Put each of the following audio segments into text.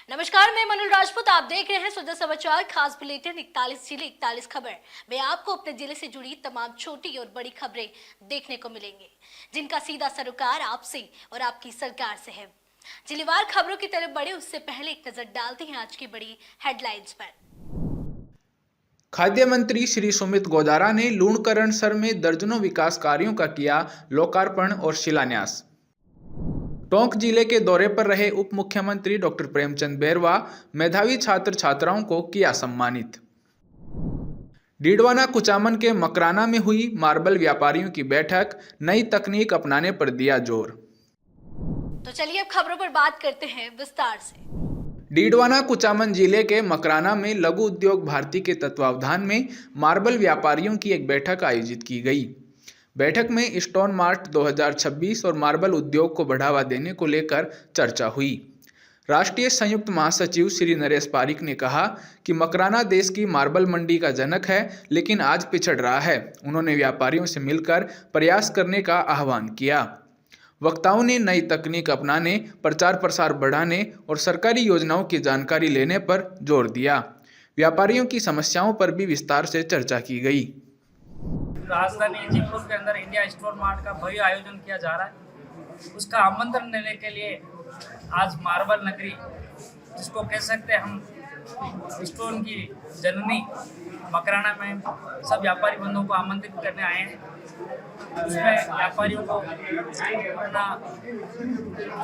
नमस्कार, मैं मनुल राजपूत। आप देख रहे हैं सुधा समाचार खास बुलेटिन 41 जिले 41 खबर में आपको अपने जिले से जुड़ी तमाम छोटी और बड़ी खबरें देखने को मिलेंगी, जिनका सीधा सरोकार आपसे और आपकी सरकार से है। जिलेवार खबरों की तरफ बढ़े उससे पहले एक नजर डालते हैं आज की बड़ी हेडलाइंस पर। खाद्य मंत्री श्री सुमित गोदारा ने लूणकरणसर में दर्जनों विकास कार्यों का किया लोकार्पण और शिलान्यास। टोंक जिले के दौरे पर रहे उप मुख्यमंत्री डॉक्टर प्रेमचंद बैरवा मेधावी छात्र छात्राओं को किया सम्मानित। डीडवाना कुचामन के मकराना में हुई मार्बल व्यापारियों की बैठक, नई तकनीक अपनाने पर दिया जोर। तो चलिए अब खबरों पर बात करते हैं विस्तार से। डीडवाना कुचामन जिले के मकराना में लघु उद्योग भारती के तत्वावधान में मार्बल व्यापारियों की एक बैठक आयोजित की गई। बैठक में स्टोन मार्ट 2026 और मार्बल उद्योग को बढ़ावा देने को लेकर चर्चा हुई। राष्ट्रीय संयुक्त महासचिव श्री नरेश पारिक ने कहा कि मकराना देश की मार्बल मंडी का जनक है, लेकिन आज पिछड़ रहा है। उन्होंने व्यापारियों से मिलकर प्रयास करने का आह्वान किया। वक्ताओं ने नई तकनीक अपनाने, प्रचार प्रसार बढ़ाने और सरकारी योजनाओं की जानकारी लेने पर जोर दिया। व्यापारियों की समस्याओं पर भी विस्तार से चर्चा की गई। राजधानी जयपुर के अंदर इंडिया स्टोर मार्ट का भव्य आयोजन किया जा रहा है। उसका आमंत्रण लेने के लिए आज मार्बल नगरी, जिसको कह सकते हैं हम स्टोन की जननी, मकराना में सब व्यापारी बंधुओं को आमंत्रित करने आए हैं। उसमें व्यापारियों को अपना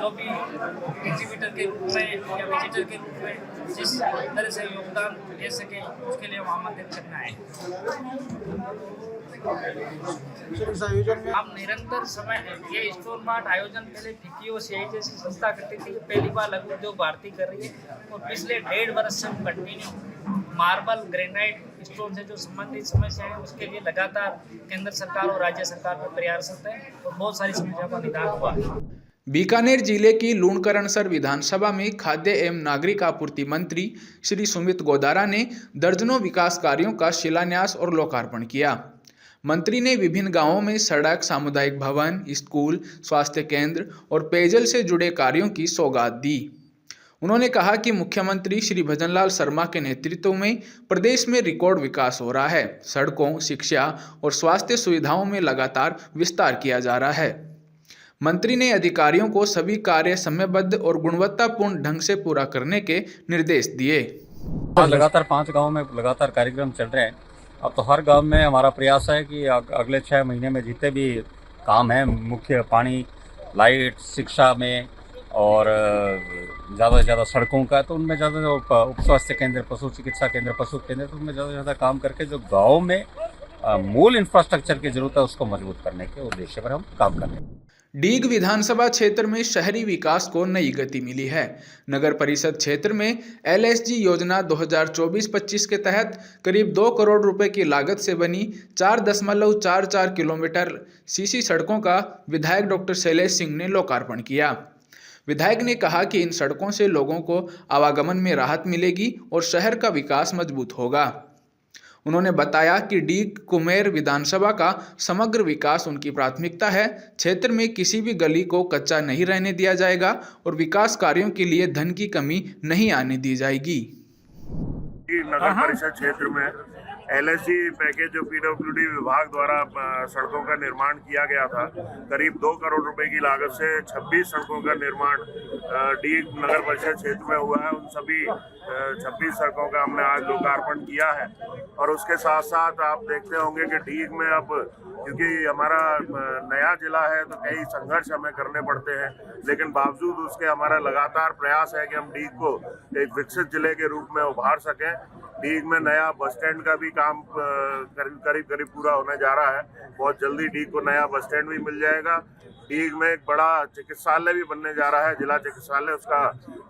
जो भी एग्जीबिटर के रूप में या विजिटर के रूप में जिस तरह से योगदान दे सके, उसके लिए हम आमंत्रित करने आए हैं। हम निरंतर समय ये स्टोन मार्ट आयोजन पहले फिक्की और सीआई जैसी संस्था करती थी, पहली बार लघु उद्योग भारती कर रही है और पिछले 1.5 वर्ष से हम कंटिन्यू मार्बल ग्रेनाइट स्टोन से जो संबंधित समस्या है उसके लिए लगातार केंद्र सरकार और राज्य सरकार पर प्रयासरत है और बहुत सारी समस्याओं का निदान हुआ है। बीकानेर जिले की लूणकरणसर विधानसभा में खाद्य एवं नागरिक आपूर्ति मंत्री श्री सुमित गोदारा ने दर्जनों विकास कार्यों का शिलान्यास और लोकार्पण किया। मंत्री ने विभिन्न गांवों में सड़क, सामुदायिक भवन, स्कूल, स्वास्थ्य केंद्र और पेयजल से जुड़े कार्यों की सौगात दी। उन्होंने कहा कि मुख्यमंत्री श्री भजनलाल शर्मा के नेतृत्व में प्रदेश में रिकॉर्ड विकास हो रहा है। सड़कों, शिक्षा और स्वास्थ्य सुविधाओं में लगातार विस्तार किया जा रहा है। मंत्री ने अधिकारियों को सभी कार्य समयबद्ध और गुणवत्तापूर्ण ढंग से पूरा करने के निर्देश दिए। लगातार 5 गाँव में लगातार कार्यक्रम चल रहे हैं। अब तो हर गांव में हमारा प्रयास है कि अगले 6 महीने में जितने भी काम हैं, मुख्य पानी, लाइट, शिक्षा में और ज़्यादा से ज़्यादा सड़कों का, तो उनमें ज़्यादा उप स्वास्थ्य केंद्र, पशु चिकित्सा केंद्र, पशु केंद्र, तो उनमें ज़्यादा से ज़्यादा काम करके जो गाँव में मूल इंफ्रास्ट्रक्चर की जरूरत है उसको मजबूत करने के उद्देश्य पर हम काम कर रहे हैं। डीग विधानसभा क्षेत्र में शहरी विकास को नई गति मिली है। नगर परिषद क्षेत्र में LSG योजना 2024-25 के तहत करीब 2 करोड़ रुपए की लागत से बनी 4.44 किलोमीटर सीसी सड़कों का विधायक डॉक्टर शैलेश सिंह ने लोकार्पण किया। विधायक ने कहा कि इन सड़कों से लोगों को आवागमन में राहत मिलेगी और शहर का विकास मजबूत होगा। उन्होंने बताया कि डीग कुमेर विधानसभा का समग्र विकास उनकी प्राथमिकता है। क्षेत्र में किसी भी गली को कच्चा नहीं रहने दिया जाएगा और विकास कार्यों के लिए धन की कमी नहीं आने दी जाएगी। नगर परिषद क्षेत्र में LSG पैकेज जो PWD विभाग द्वारा सड़कों का निर्माण किया गया था, करीब 2 करोड़ रुपए की लागत से 26 सड़कों का निर्माण डीग नगर परिषद क्षेत्र में हुआ है। उन सभी 26 सड़कों का हमने आज लोकार्पण किया है। और उसके साथ साथ आप देखते होंगे कि डीग में अब, क्योंकि हमारा नया जिला है तो कई संघर्ष हमें करने पड़ते हैं, लेकिन बावजूद उसके हमारा लगातार प्रयास है कि हम डीग को एक विकसित जिले के रूप में उभार सकें। डीग में नया बस स्टैंड का भी काम करीब पूरा होने जा रहा है। बहुत जल्दी डीग को नया बस स्टैंड भी मिल जाएगा। डीग में एक बड़ा चिकित्सालय भी बनने जा रहा है, जिला चिकित्सालय। उसका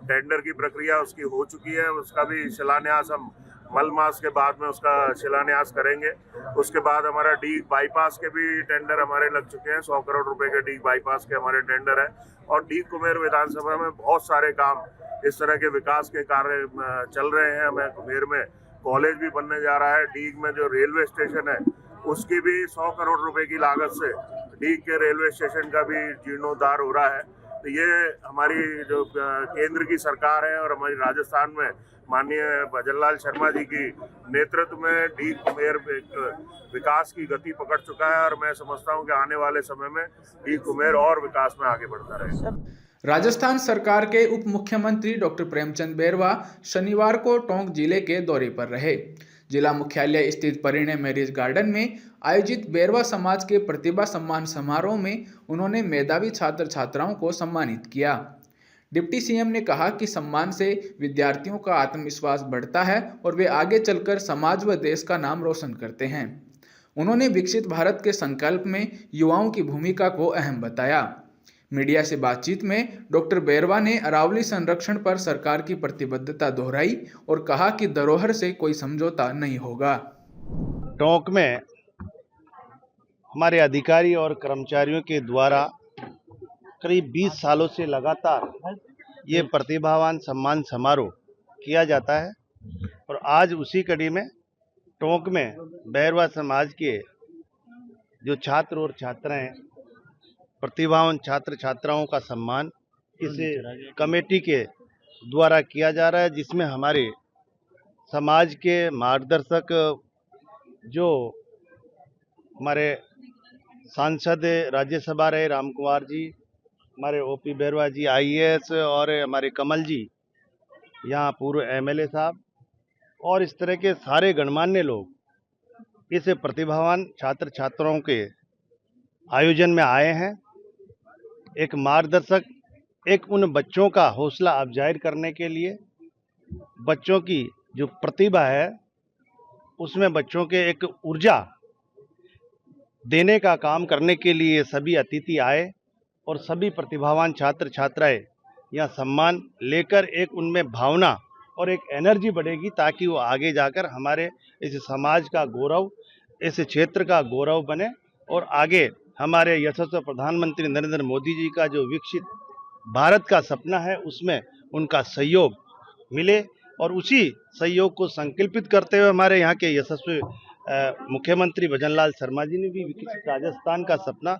टेंडर की प्रक्रिया उसकी हो चुकी है। उसका भी शिलान्यास हम मल मास के बाद में उसका शिलान्यास करेंगे। उसके बाद हमारा डीग बाईपास के भी टेंडर हमारे लग चुके हैं। 100 करोड़ रुपए के डीग बाईपास के हमारे टेंडर हैं। और डीग कुमेर विधानसभा में बहुत सारे काम इस तरह के विकास के कार्य चल रहे हैं। हमें कुमेर में कॉलेज भी बनने जा रहा है। डीग में जो रेलवे स्टेशन है उसकी भी 100 करोड़ रुपए की लागत से डीग के रेलवे स्टेशन का भी जीर्णोद्धार हो रहा है। तो ये हमारी जो केंद्र की सरकार है और हमारी राजस्थान में माननीय भजनलाल शर्मा जी की नेतृत्व में डी कुमेर विकास की गति पकड़ चुका है और मैं समझता हूं कि आने वाले समय में डी कुमेर और विकास में आगे बढ़ता रहेगा। राजस्थान सरकार के उप मुख्यमंत्री डॉक्टर प्रेमचंद बैरवा शनिवार को टोंक जिले के दौरे पर रहे। जिला मुख्यालय स्थित परिणय मैरिज गार्डन में आयोजित बैरवा समाज के प्रतिभा सम्मान समारोह में उन्होंने मेधावी छात्र छात्राओं को सम्मानित किया। डिप्टी सीएम ने कहा कि सम्मान से विद्यार्थियों का आत्मविश्वास बढ़ता है और वे आगे चलकर समाज व देश का नाम रोशन करते हैं। उन्होंने विकसित भारत के संकल्प में युवाओं की भूमिका को अहम बताया। मीडिया से बातचीत में डॉक्टर बैरवा ने अरावली संरक्षण पर सरकार की प्रतिबद्धता दोहराई और कहा कि धरोहर से कोई समझौता नहीं होगा। टोंक में हमारे अधिकारी और कर्मचारियों के द्वारा करीब 20 सालों से लगातार ये प्रतिभावान सम्मान समारोह किया जाता है और आज उसी कड़ी में टोंक में बैरवा समाज के जो छात्र और छात्राएं प्रतिभावान छात्र छात्राओं का सम्मान इस कमेटी के द्वारा किया जा रहा है, जिसमें हमारे समाज के मार्गदर्शक जो हमारे सांसद राज्यसभा रहे राम कुमार जी, हमारे ओपी बैरवा जी IAS और हमारे कमल जी यहाँ पूर्व MLA साहब और इस तरह के सारे गणमान्य लोग इस प्रतिभावान छात्र छात्राओं के आयोजन में आए हैं। एक मार्गदर्शक, एक उन बच्चों का हौसला अफजाई करने के लिए, बच्चों की जो प्रतिभा है उसमें बच्चों के एक ऊर्जा देने का काम करने के लिए सभी अतिथि आए और सभी प्रतिभावान छात्र छात्राएं यहाँ सम्मान लेकर एक उनमें भावना और एक एनर्जी बढ़ेगी ताकि वो आगे जाकर हमारे इस समाज का गौरव, इस क्षेत्र का गौरव बने और आगे हमारे यशस्वी प्रधानमंत्री नरेंद्र मोदी जी का जो विकसित भारत का सपना है उसमें उनका सहयोग मिले और उसी सहयोग को संकल्पित करते हुए हमारे यहाँ के यशस्वी मुख्यमंत्री भजनलाल शर्मा जी ने भी विकसित राजस्थान का सपना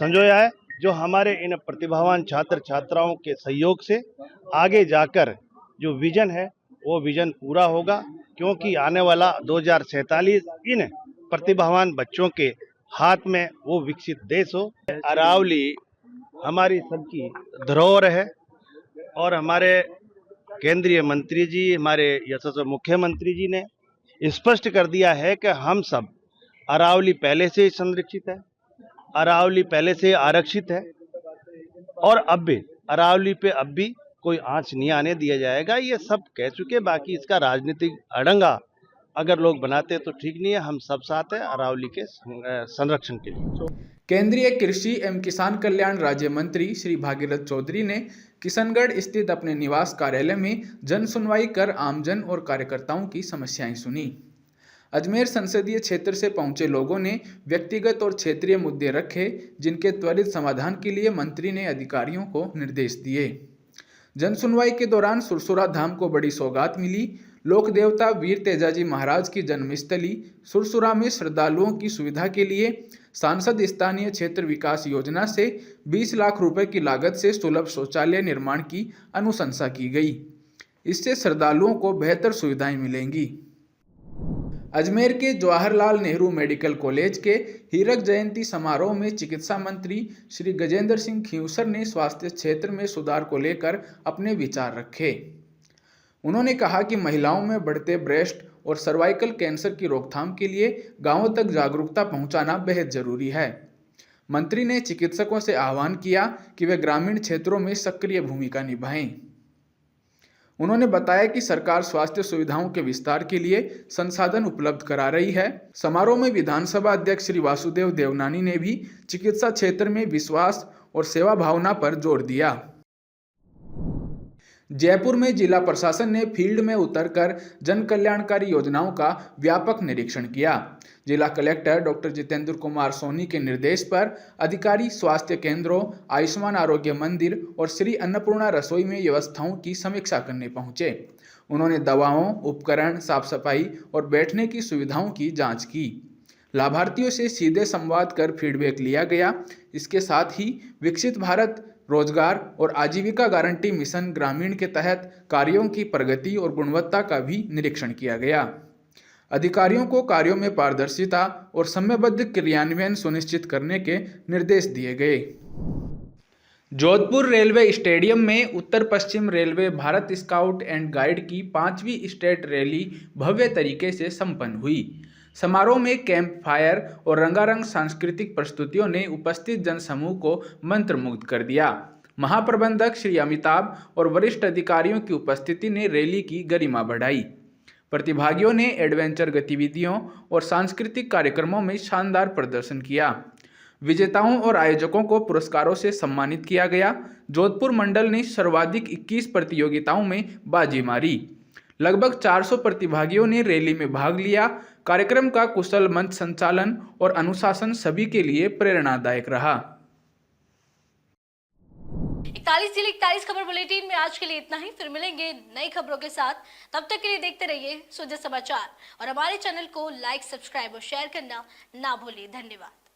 संजोया है, जो हमारे इन प्रतिभावान छात्र छात्राओं के सहयोग से आगे जाकर जो विजन है वो विजन पूरा होगा, क्योंकि आने वाला 2047 इन प्रतिभावान बच्चों के हाथ में वो विकसित देश हो। अरावली हमारी सबकी धरोहर है और हमारे केंद्रीय मंत्री जी, हमारे यशस्वी मुख्यमंत्री जी ने स्पष्ट कर दिया है कि हम सब अरावली पहले से ही संरक्षित है, अरावली पहले से आरक्षित है और अब भी अरावली पे अब भी कोई आंच नहीं आने दिया जाएगा। ये सब कह चुके, बाकी इसका राजनीतिक अड़ंगा अगर लोग बनाते तो ठीक नहीं है। हम सब साथ हैं अरावली के संरक्षण के लिए। केंद्रीय कृषि एवं किसान कल्याण राज्य मंत्री श्री भागीरथ चौधरी ने किशनगढ़ स्थित अपने निवास कार्यालय में जन सुनवाई कर आमजन और कार्यकर्ताओं की समस्याएं सुनी। अजमेर संसदीय क्षेत्र से पहुंचे लोगों ने व्यक्तिगत और क्षेत्रीय मुद्दे रखे, जिनके त्वरित समाधान के लिए मंत्री ने अधिकारियों को निर्देश दिए। जन सुनवाई के दौरान सुरसुरा धाम को बड़ी सौगात मिली। लोक देवता वीर तेजाजी महाराज की जन्मस्थली सुरसुरा में श्रद्धालुओं की सुविधा के लिए सांसद स्थानीय क्षेत्र विकास योजना से 20 लाख रुपए की लागत से सुलभ शौचालय निर्माण की अनुशंसा की गई। इससे श्रद्धालुओं को बेहतर सुविधाएं मिलेंगी। अजमेर के जवाहरलाल नेहरू मेडिकल कॉलेज के हीरक जयंती समारोह में चिकित्सा मंत्री श्री गजेंद्र सिंह खींवसर ने स्वास्थ्य क्षेत्र में सुधार को लेकर अपने विचार रखे। उन्होंने कहा कि महिलाओं में बढ़ते ब्रेस्ट और सर्वाइकल कैंसर की रोकथाम के लिए गांवों तक जागरूकता पहुंचाना बेहद जरूरी है। मंत्री ने चिकित्सकों से आह्वान किया कि वे ग्रामीण क्षेत्रों में सक्रिय भूमिका निभाएं। उन्होंने बताया कि सरकार स्वास्थ्य सुविधाओं के विस्तार के लिए संसाधन उपलब्ध करा रही है। समारोह में विधानसभा अध्यक्ष श्री वासुदेव देवनानी ने भी चिकित्सा क्षेत्र में विश्वास और सेवा भावना पर जोर दिया। जयपुर में जिला प्रशासन ने फील्ड में उतरकर जन कल्याणकारी योजनाओं का व्यापक निरीक्षण किया। जिला कलेक्टर डॉक्टर जितेंद्र कुमार सोनी के निर्देश पर अधिकारी स्वास्थ्य केंद्रों, आयुष्मान आरोग्य मंदिर और श्री अन्नपूर्णा रसोई में व्यवस्थाओं की समीक्षा करने पहुंचे। उन्होंने दवाओं, उपकरण, साफ सफाई और बैठने की सुविधाओं की जांच की। लाभार्थियों से सीधे संवाद कर फीडबैक लिया गया। इसके साथ ही विकसित भारत रोजगार और आजीविका गारंटी मिशन ग्रामीण के तहत कार्यों की प्रगति और गुणवत्ता का भी निरीक्षण किया गया। अधिकारियों को कार्यों में पारदर्शिता और समयबद्ध क्रियान्वयन सुनिश्चित करने के निर्देश दिए गए। जोधपुर रेलवे स्टेडियम में उत्तर पश्चिम railway Bharat scout and guide की 5वीं स्टेट रैली भव्य तरीके से संपन्न हुई। समारोह में कैंप फायर और रंगारंग सांस्कृतिक प्रस्तुतियों ने उपस्थित जनसमूह को मंत्रमुग्ध कर दिया। महाप्रबंधक श्री अमिताभ और वरिष्ठ अधिकारियों की उपस्थिति ने रैली की गरिमा बढ़ाई। प्रतिभागियों ने एडवेंचर गतिविधियों और सांस्कृतिक कार्यक्रमों में शानदार प्रदर्शन किया। विजेताओं और आयोजकों को पुरस्कारों से सम्मानित किया गया। जोधपुर मंडल ने सर्वाधिक 21 प्रतियोगिताओं में बाजी मारी। लगभग 400 प्रतिभागियों ने रैली में भाग लिया। कार्यक्रम का कुशल मंच संचालन और अनुशासन सभी के लिए प्रेरणादायक रहा। 41 जिले 41 खबर बुलेटिन में आज के लिए इतना ही। फिर मिलेंगे नई खबरों के साथ। तब तक के लिए देखते रहिए सुजय समाचार और हमारे चैनल को लाइक, सब्सक्राइब और शेयर करना ना भूलिए। धन्यवाद।